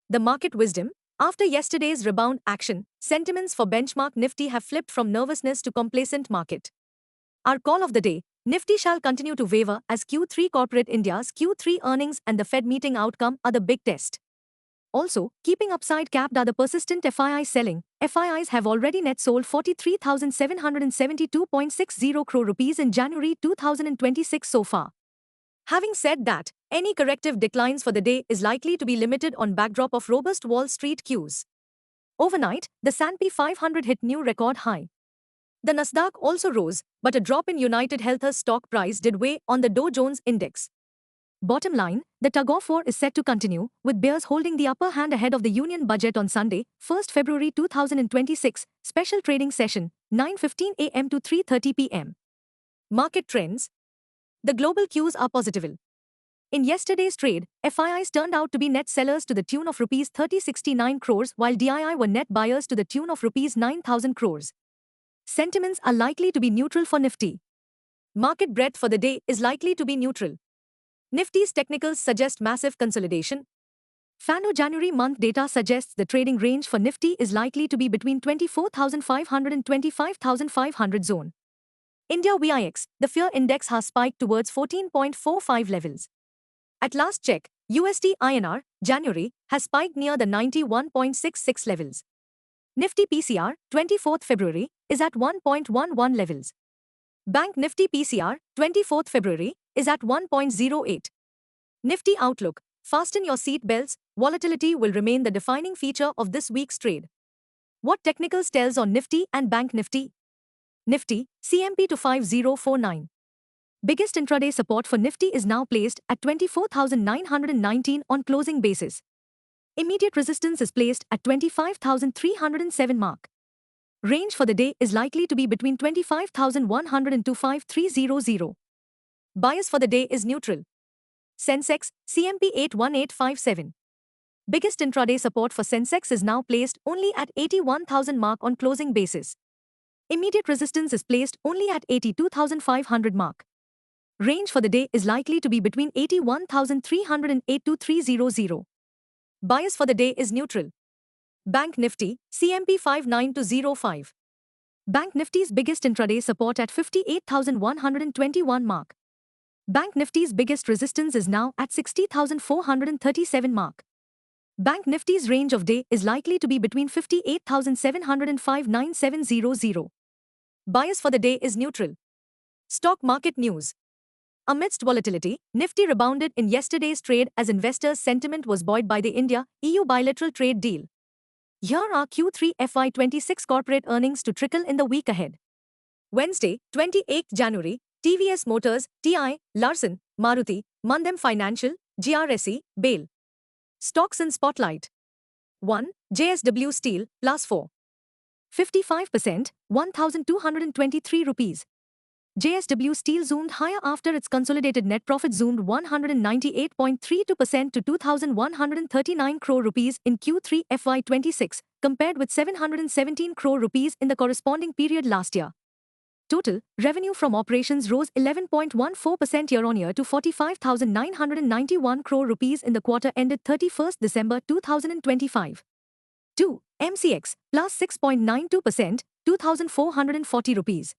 The market wisdom. After yesterday's rebound action, sentiments for benchmark Nifty have flipped from nervousness to complacent market. Our call of the day. Nifty shall continue to waver as Q3 corporate India's Q3 earnings and the Fed meeting outcome are the big test. Also, keeping upside capped are the persistent FII selling. FIIs have already net sold 43,772.60 crore rupees in January 2026 so far. Having said that, any corrective declines for the day is likely to be limited on backdrop of robust Wall Street cues. Overnight, the S&P 500 hit new record high. The Nasdaq also rose, but a drop in United Health's stock price did weigh on the Dow Jones Index. Bottom line, the tug-of-war is set to continue, with bears holding the upper hand ahead of the Union Budget on Sunday, 1st February 2026, special trading session, 9:15 a.m. to 3:30 p.m. Market trends. The global cues are positive. In yesterday's trade, FIIs turned out to be net sellers to the tune of Rs 3069 crores while DII were net buyers to the tune of Rs 9000 crores. Sentiments are likely to be neutral for Nifty. Market breadth for the day is likely to be neutral. Nifty's technicals suggest massive consolidation. FANO January month data suggests the trading range for Nifty is likely to be between 24,500 and 25,500 zone. India VIX, the fear index has spiked towards 14.45 levels. At last check, USD INR, January, has spiked near the 91.66 levels. Nifty PCR, 24th February, is at 1.11 levels. Bank Nifty PCR, 24th February, is at 1.08. Nifty outlook. Fasten your seat belts, volatility will remain the defining feature of this week's trade. What technicals tells on Nifty and Bank Nifty? Nifty, CMP to 5049. Biggest intraday support for Nifty is now placed at 24,919 on closing basis. Immediate resistance is placed at 25,307 mark. Range for the day is likely to be between 25,100 and 25,300. Bias for the day is neutral. Sensex, CMP 81857. Biggest intraday support for Sensex is now placed only at 81,000 mark on closing basis. Immediate resistance is placed only at 82,500 mark. Range for the day is likely to be between 81,300 and 82,300. Bias for the day is neutral. Bank Nifty, CMP 5905. Bank Nifty's biggest intraday support at 58,121 mark. Bank Nifty's biggest resistance is now at 60,437 mark. Bank Nifty's range of day is likely to be between 58,700 and 59,700. Bias for the day is neutral. Stock market news. Amidst volatility, Nifty rebounded in yesterday's trade as investors' sentiment was buoyed by the India-EU bilateral trade deal. Here are Q3 FY26 corporate earnings to trickle in the week ahead. Wednesday, 28th January, TVS Motors, TI, Larsen, Maruti, Mandem Financial, GRSE, BAIL. Stocks in spotlight. 1. JSW Steel, +4. 55%, 1,223 rupees. JSW Steel zoomed higher after its consolidated net profit zoomed 198.32% to 2,139 crore rupees in Q3 FY26, compared with 717 crore rupees in the corresponding period last year. Total revenue from operations rose 11.14% year-on-year to 45,991 crore rupees in the quarter ended 31st December 2025. 2. MCX, +6.92%, 2,440 rupees.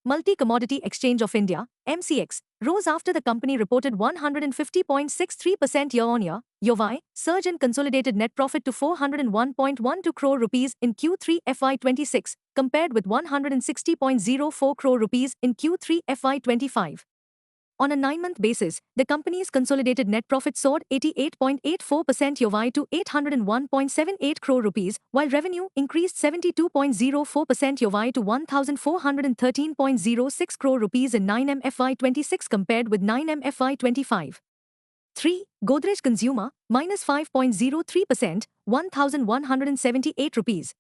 Multi-Commodity Exchange of India, MCX, rose after the company reported 150.63% year-on-year, YoY, surge in consolidated net profit to 401.12 crore rupees in Q3 FY26, compared with 160.04 crore rupees in Q3 FY25. On a 9-month basis, the company's consolidated net profit soared 88.84% YoY to 801.78 crore rupees, while revenue increased 72.04% YoY to 1,413.06 crore rupees in 9M FY26 compared with 9M FY25. 3. Godrej Consumer, -5.03%, 1,178 rupees.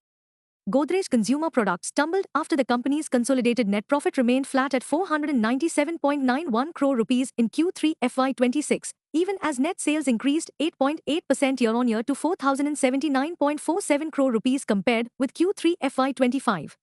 Godrej Consumer Products stumbled after the company's consolidated net profit remained flat at 497.91 crore rupees in Q3 FY26, even as net sales increased 8.8% year-on-year to 4,079.47 crore rupees compared with Q3 FY25.